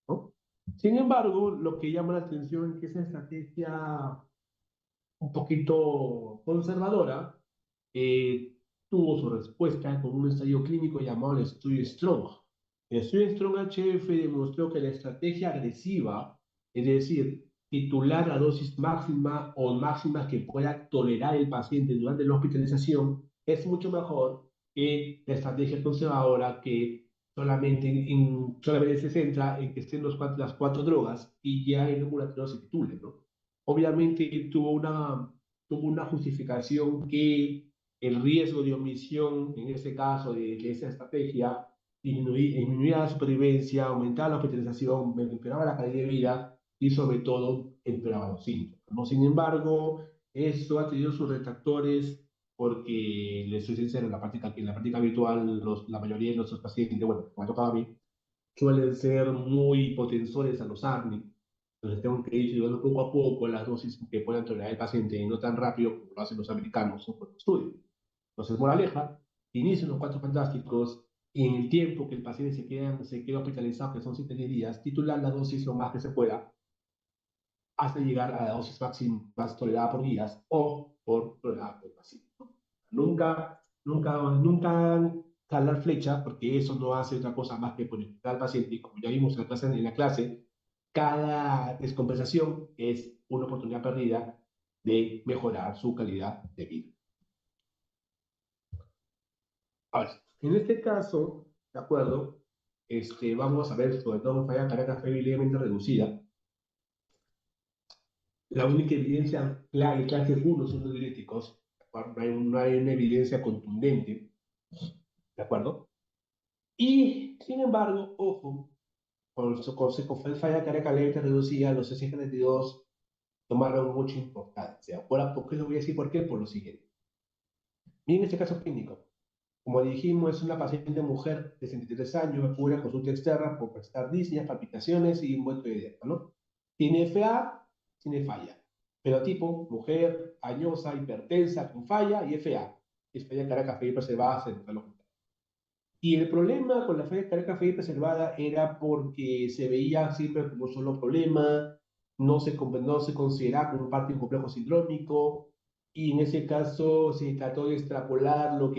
¿no? Sin embargo, lo que llama la atención es que esa estrategia un poquito conservadora, tuvo su respuesta con un ensayo clínico llamado el estudio Strong. El estudio Strong HF demostró que la estrategia agresiva, es decir, titular la dosis máxima o máximas que pueda tolerar el paciente durante la hospitalización, es mucho mejor que la estrategia conservadora que solamente se centra en que estén las cuatro drogas y ya el ambulatorio se titule, ¿no? Obviamente tuvo una justificación que el riesgo de omisión, en este caso de esa estrategia, disminuía la supervivencia, aumentaba la hospitalización, empeoraba la calidad de vida y sobre todo empeoraba los síntomas, ¿no? Sin embargo, eso ha tenido sus retractores porque, les soy sincero, en la práctica habitual, la mayoría de nuestros pacientes, bueno, me ha tocado a mí, suelen ser muy hipotensores a los ARNI. Entonces tengo que ir llevando poco a poco las dosis que puedan tolerar el paciente y no tan rápido como lo hacen los americanos o por estudio. Entonces, moraleja, inician los cuatro fantásticos y en el tiempo que el paciente se queda hospitalizado, que son 7 días, titular la dosis lo más que se pueda hasta llegar a la dosis máxima tolerada por días o por tolerada por paciente. Nunca jalar flecha, porque eso no hace otra cosa más que poner al paciente. Y como ya vimos en la clase, cada descompensación es una oportunidad perdida de mejorar su calidad de vida. Ahora, en este caso, ¿de acuerdo? Vamos a ver, sobre todo en falla cardíaca febrilemente reducida, la única evidencia clara y clase 1 son los diuréticos, no hay una evidencia contundente, ¿de acuerdo? Y, sin embargo, ojo, con su consejo fue falla cardíaca lenta reducida, los SGLT2 tomaron mucha importancia. Ahora, ¿por qué lo voy a decir? ¿Por qué? Por lo siguiente. Miren este caso clínico. Como dijimos, es una paciente mujer de 63 años, acude a consulta externa por prestar disneyas, palpitaciones y un vuelto de dieta, ¿no? Tiene FA, tiene falla. Pero tipo, mujer, añosa, hipertensa, con falla y FA. Es falla cardíaca preservada, se lo. Y el problema con la falla cardíaca preservada era porque se veía siempre como un solo problema, no se consideraba como parte de un complejo sindrómico, y en ese caso se trató de extrapolar lo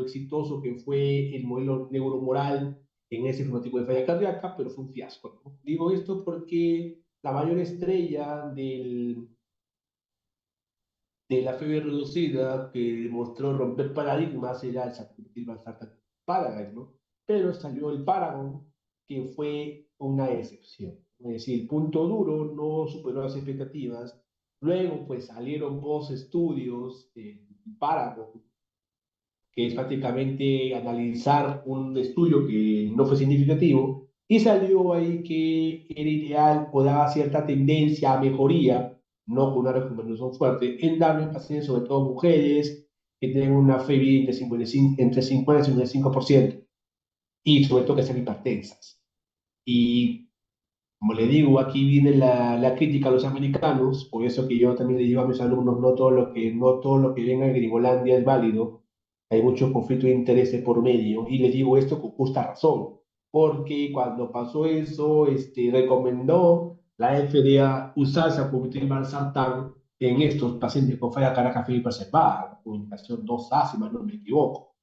exitoso que fue el modelo neuromoral en ese fenotipo de falla cardíaca, pero fue un fiasco, ¿no? Digo esto porque la mayor estrella de la fiebre reducida que demostró romper paradigmas era el sacubitril Paragon, ¿no? Pero salió el Paragon, que fue una excepción. Es decir, el punto duro no superó las expectativas. Luego, pues salieron dos estudios de Paragon, que es prácticamente analizar un estudio que no fue significativo, y salió ahí que era ideal o daba cierta tendencia a mejoría, no con una recomendación fuerte, en darle pacientes, sobre todo mujeres, que tienen una FEBI entre 50 y 55%, y sobre todo que sean hipertensas. Y como le digo, aquí viene la crítica a los americanos, por eso que yo también le digo a mis alumnos, no todo lo que venga en Gringolandia es válido, hay mucho conflicto de intereses por medio, y les digo esto con justa razón, porque cuando pasó eso, recomendó la FDA usar sacubitril valsartán en estos pacientes con falla cardíaca preservada, con indicación 2A, si mal no me equivoco.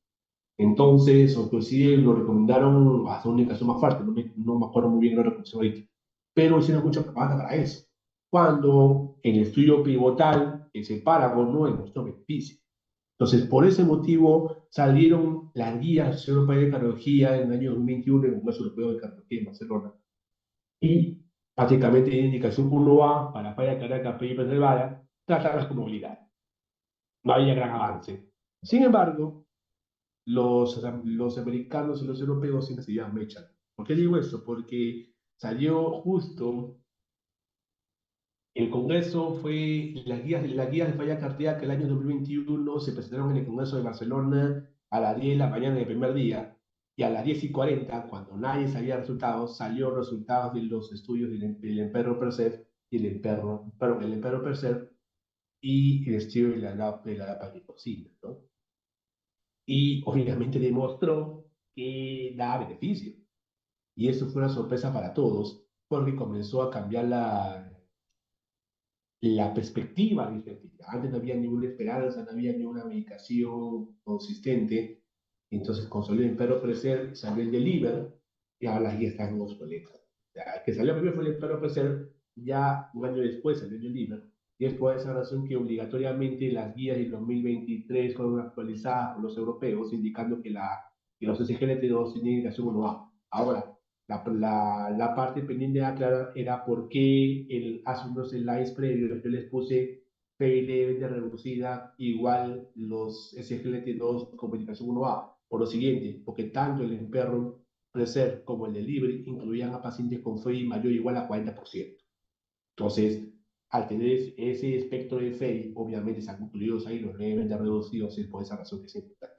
Entonces, o inclusive lo recomendaron hasta una indicación más fuerte, no me acuerdo muy bien la recomendación ahorita, pero hicieron mucha propaganda para eso. Cuando el estudio pivotal, que se Paragon, no demostró beneficio. Entonces, por ese motivo salieron las guías Europea de Cardiología en el año 2021 en el Congreso Europeo de Cardiología en Barcelona. Y prácticamente en indicación 1A para falla cardíaca preservada, tratarlas con movilidad. No había gran avance. Sin embargo, los americanos y los europeos siempre se llevan mecha. ¿Por qué digo eso? Porque salió justo, el Congreso fue, las guías de falla cardíaca el año 2021 se presentaron en el Congreso de Barcelona a las 10 de la mañana del primer día, y a las 10:40, cuando nadie sabía resultados, salió resultados de los estudios del Emperor Percept y el Emperor Percept y el estudio de la dapagliflozina, ¿no? Y obviamente demostró que da beneficio. Y eso fue una sorpresa para todos, porque comenzó a cambiar la perspectiva de infertilidad. Antes no había ninguna esperanza, no había ninguna medicación consistente. Entonces, con Solid Impero Crecer salió el Deliver y ahora ya están obsoletas. Ya, que salió primero fue el Impero Crecer, ya un año después salió el Deliver. Y es por esa razón que obligatoriamente las guías de 2023 fueron actualizadas por los europeos, indicando que los SGLT2 tienen indicación 1A. Ahora, la parte pendiente de aclarar era por qué hace unos slides previos yo les puse P levemente reducida igual los SGLT2 con medicación 1A. Por lo siguiente, porque tanto el Emperor Preserve como el Delivery incluían a pacientes con FEI mayor o igual a 40%. Entonces, al tener ese espectro de FEI, obviamente se han incluido ahí los levemente reducidos, y es por esa razón que es importante.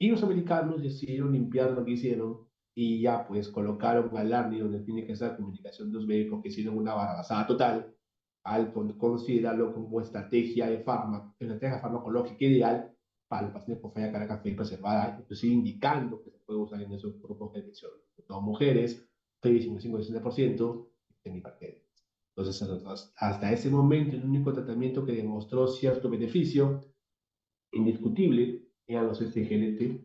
Y los americanos decidieron limpiar lo que hicieron y ya pues colocaron al ARNI donde tiene que estar comunicación 2B, porque hicieron una barrabasada total al considerarlo como estrategia farmacológica ideal para el paciente con falla cardíaca preservada, inclusive indicando que se puede usar en esos grupos de detección. Todas mujeres, 55-60%, hemiparquet. Entonces, hasta ese momento, el único tratamiento que demostró cierto beneficio indiscutible eran los SGLT.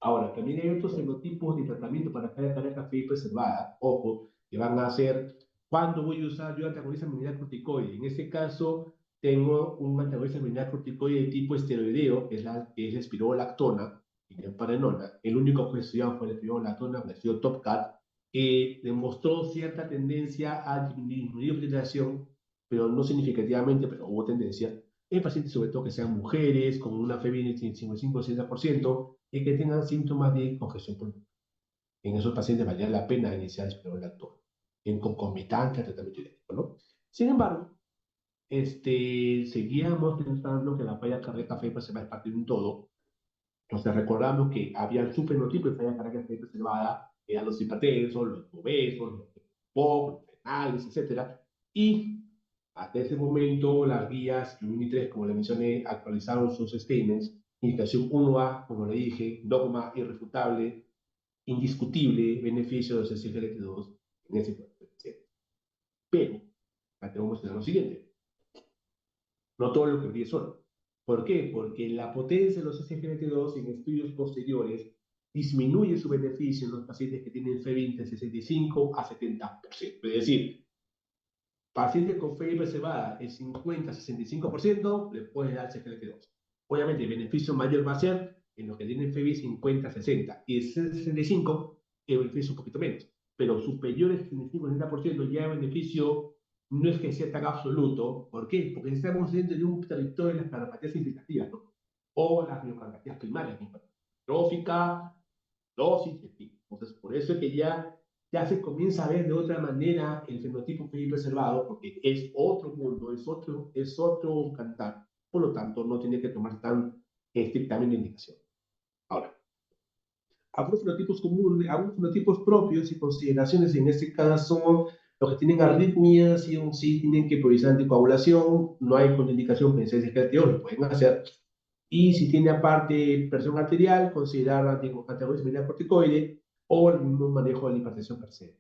Ahora, también hay otros fenotipos de tratamiento para falla cardíaca preservada, ojo, que van a ser, ¿cuándo voy a usar yo antagonista mineral corticoide? En este caso, tengo un antagonista mineral corticoide de tipo esteroideo, que es la espirolactona y la parenona. El único que estudiado fue la espirolactona, el estudio TopCat, que demostró cierta tendencia a disminuir la utilización, pero no significativamente, pero hubo tendencia en pacientes sobre todo que sean mujeres, con una FEBI de 55-60% y que tengan síntomas de congestión pulmonar. En esos pacientes valdría la pena iniciar espironolactona en concomitante al tratamiento idéntico, ¿no? Sin embargo, seguíamos pensando que la falla cardíaca se va a partir de un todo. Entonces recordamos que había el subfenotipo de falla cardíaca preservada, eran los hipertensos, los obesos, los POC, los renales, etc. Y hasta ese momento, las guías UNI3, como le mencioné, actualizaron sus statements. Indicación 1A, como le dije, dogma irrefutable, indiscutible, beneficio de los SGLT2 en ese paciente. Pero, acá tenemos que mencionar lo siguiente: no todo lo que brille solo. ¿Por qué? Porque la potencia de los SGLT2 en estudios posteriores disminuye su beneficio en los pacientes que tienen FEV de 65-70%. Es decir, paciente con FEV reservada en 50-65%, le puede dar SGLT2. Obviamente, el beneficio mayor va a ser en los que tienen FEV 50-60 y de 65, el beneficio es un poquito menos. Pero superiores a 65-60% ya el beneficio no es que sea tan absoluto. ¿Por qué? Porque estamos dentro de un territorio de las cardiopatías infiltrativas, ¿no? O las miocardiopatías primarias, trófica, dosis, en fin. Entonces, por eso es que ya se comienza a ver de otra manera el fenotipo preservado, porque es otro mundo, es otro cantar. Por lo tanto, no tiene que tomar tan estrictamente indicación. Ahora, algunos fenotipos comunes, algunos fenotipos propios y consideraciones en este caso son los que tienen arritmias y aún sí tienen que priorizar anticoagulación, no hay contraindicación presencia de lo pueden hacer. Y si tiene aparte presión arterial, considerar anticoagulación corticoide o el mismo manejo de la hipertensión per se.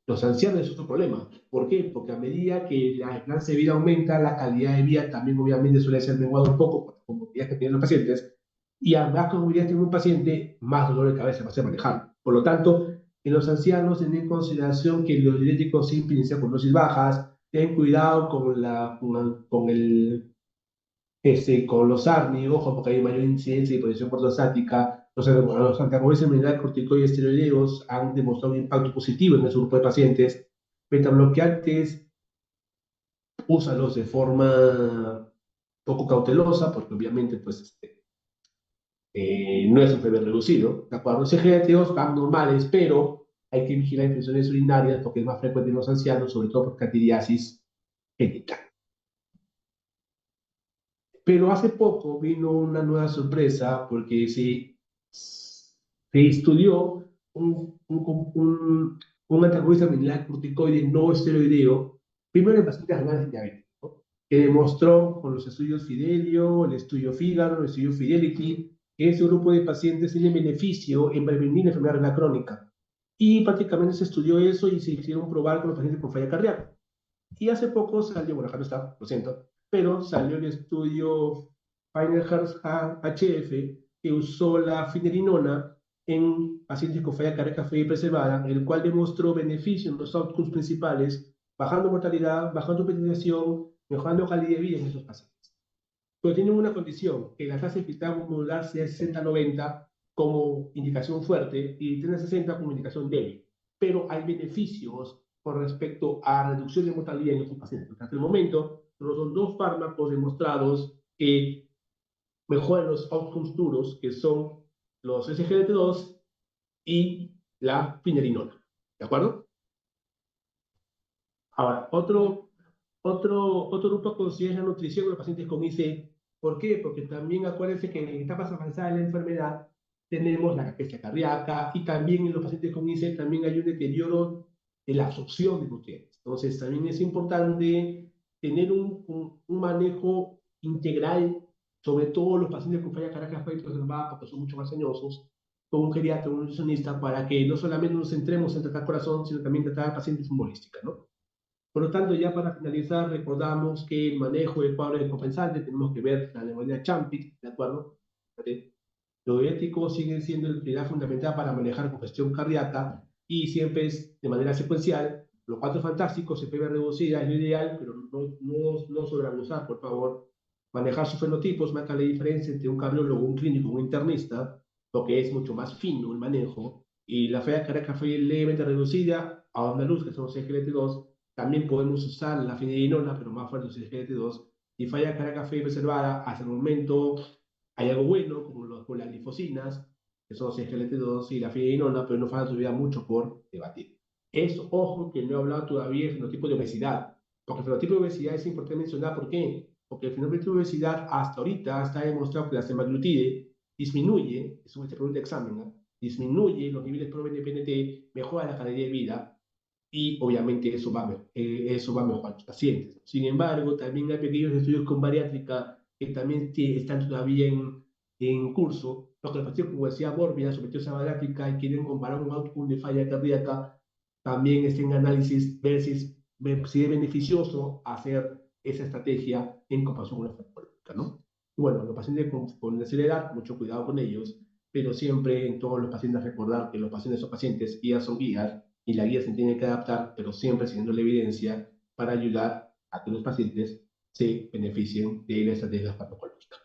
Los ancianos es otro problema. ¿Por qué? Porque a medida que la esperanza de vida aumenta, la calidad de vida también obviamente suele ser menguada un poco por las comodidades que tienen los pacientes. Y a más comodidades tiene un paciente, más dolor de cabeza va a ser manejable. Por lo tanto, en los ancianos, ten en consideración que los diuréticos siempre inician con dosis bajas. Ten cuidado con los ARNI, ojo, porque hay mayor incidencia de hipotensión ortostática. Los antagonistas mineral corticoide esteroideos han demostrado un impacto positivo en ese grupo de pacientes. Betabloqueantes, úsalos de forma poco cautelosa, porque obviamente pues, no es un feber reducido. ¿De acuerdo? Los GLTOs van normales, pero hay que vigilar infecciones urinarias porque es más frecuente en los ancianos, sobre todo por candidiasis genital. Pero hace poco vino una nueva sorpresa porque se estudió un antagonista mineral corticoide no esteroideo, primero en pacientes renales diabéticos, ¿no? Que demostró con los estudios Fidelio, el estudio Figaro, el estudio Fidelity, que ese grupo de pacientes tiene beneficio en prevenir la enfermedad renal crónica. Y prácticamente se estudió eso y se hicieron probar con los pacientes con falla cardíaca. Y hace poco salió, bueno, acá no está, lo siento, pero salió el estudio Feinerhans HF que usó la finerenona en pacientes con falla cardíaca fría y preservada, el cual demostró beneficio en los outcomes principales, bajando mortalidad, bajando hospitalización, mejorando calidad de vida en esos pacientes. Pero tienen una condición, que la tasa de infiltrado modular sea 60-90 como indicación fuerte y 30-60 como indicación débil. Pero hay beneficios con respecto a reducción de mortalidad en estos pacientes. Hasta el momento, solo son dos fármacos demostrados que mejoran los outcomes duros, que son los SGLT2 y la finerenona. ¿De acuerdo? Ahora, otro grupo considera la nutrición de los pacientes con IC. ¿Por qué? Porque también acuérdense que en etapas avanzadas de la enfermedad tenemos la caquesia cardíaca y también en los pacientes con IC también hay un deterioro de la absorción de nutrientes. Entonces, también es importante tener un manejo integral, sobre todo los pacientes con falla cardíaca fría y preservada, porque son mucho más añosos, con un geriatra, un nutricionista, para que no solamente nos centremos en tratar corazón, sino también tratar pacientes humbolística, ¿no? Por lo tanto, ya para finalizar, recordamos que el manejo del cuadro descompensante tenemos que ver la neumonía Champik, ¿de acuerdo? Los diuréticos siguen siendo la utilidad fundamental para manejar congestión cardíaca y siempre es de manera secuencial. Los cuatro fantásticos se puede reducir, es lo ideal, pero no sobreabusar, por favor. Manejar sus fenotipos marca la diferencia entre un cardiólogo, un clínico, un internista, lo que es mucho más fino el manejo. Y la falla cardíaca fue levemente reducida a onda luz, que son los SGLT2. También podemos usar la finerenona, pero más fuerte los SGLT2. Y falla cardíaca fue preservada hasta el momento hay algo bueno, como las glifosinas, que son CGLT2 y la finerenona, pero nos falta todavía mucho por debatir. Es, ojo, que no he hablado todavía del fenotipo de obesidad, porque el fenotipo de obesidad es importante mencionar, ¿por qué? Porque el fenotipo de obesidad hasta ahorita está demostrado que la semaglutide disminuye, es una pregunta de examen, ¿no? Disminuye los niveles pro-BNP, mejora la calidad de vida, y obviamente eso va a mejorar los pacientes. Sin embargo, también hay pequeños estudios con bariátrica que también están todavía en curso, porque los pacientes con obesidad mórbida sometidos a bariátrica y quieren comparar un outcome de falla cardíaca, también está en análisis ver si es beneficioso hacer esa estrategia en comparación con la farmacológica, ¿no? Y bueno, los pacientes con tercera edad, mucho cuidado con ellos, pero siempre en todos los pacientes recordar que los pacientes son pacientes, guías son guías, y la guía se tiene que adaptar, pero siempre siguiendo la evidencia para ayudar a que los pacientes se beneficien de la estrategia farmacológica.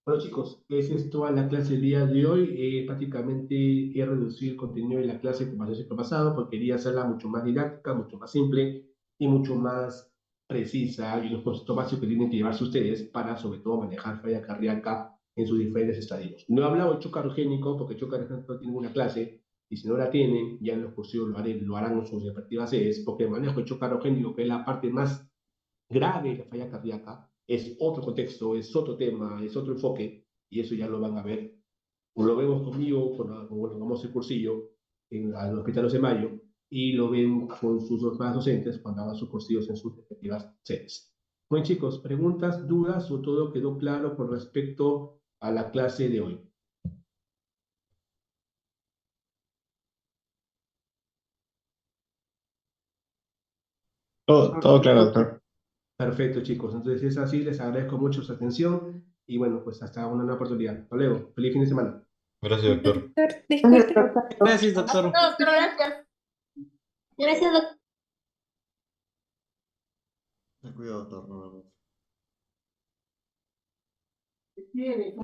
Bueno chicos, esa es toda la clase del día de hoy. Prácticamente he reducido el contenido de la clase como el ciclo pasado porque quería hacerla mucho más didáctica, mucho más simple y mucho más precisa y los conceptos básicos que tienen que llevarse ustedes para sobre todo manejar falla cardíaca en sus diferentes estadios. No he hablado de choque aerogénico porque choque aerogénico no tiene una clase y si no la tienen, ya en los cursivos lo harán en sus respectivas sedes porque el manejo de choque aerogénico, que es la parte más grave la falla cardíaca, es otro contexto, es otro tema, es otro enfoque, y eso ya lo van a ver. Lo vemos conmigo, cuando hagamos el cursillo en el Hospital de Mayo, y lo ven con sus demás docentes cuando hagan sus cursillos en sus respectivas sedes. Bueno, chicos, preguntas, dudas, o todo quedó claro con respecto a la clase de hoy. Todo claro, doctor. Perfecto, chicos. Entonces, si es así, les agradezco mucho su atención y bueno, pues hasta una nueva oportunidad. Hasta luego. Feliz fin de semana. Gracias, doctor. Doctor, disculpe. Gracias, doctor. No, doctor, gracias. Gracias, doctor. Cuidado, doctor. No, no, no. Bien,